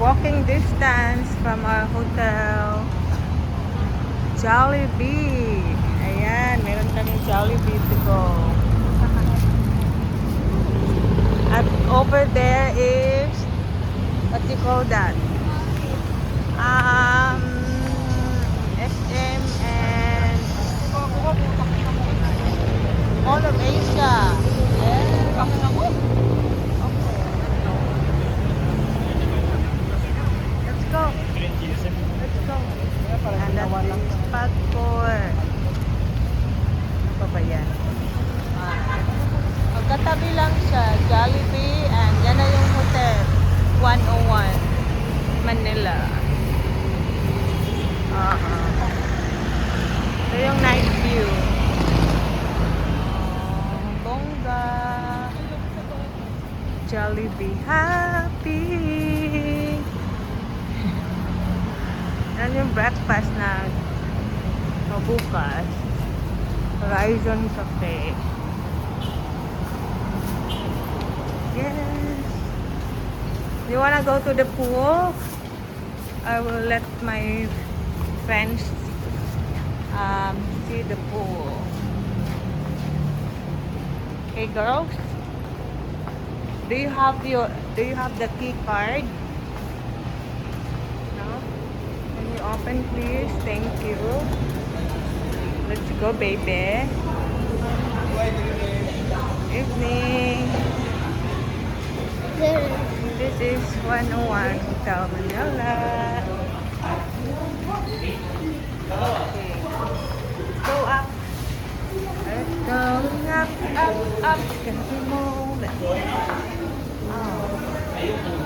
walking distance from our hotel. Jollibee. Ayan, meron kami Jollibee to go. At over there is, what do you call that? SM and Mall of Asia. Yeah. Let's go. Let's go. And that's the spot for ano pa ba yan? Magkatabi lang siya, Jollibee, and yan na yung hotel 101 Manila. Ito yung night view. Bongga. Jollibee happy. Yan yung breakfast na mabukas. Horizon Cafe. Yes. You wanna go to the pool? I will let my friends see the pool. Okay, girls. Do you have the key card? No? Can you open, please? Thank you. Let's go, baby. Evening. This is 101 Hotel Manila. Okay. Go up. Let's go up. Can we move it? Oh.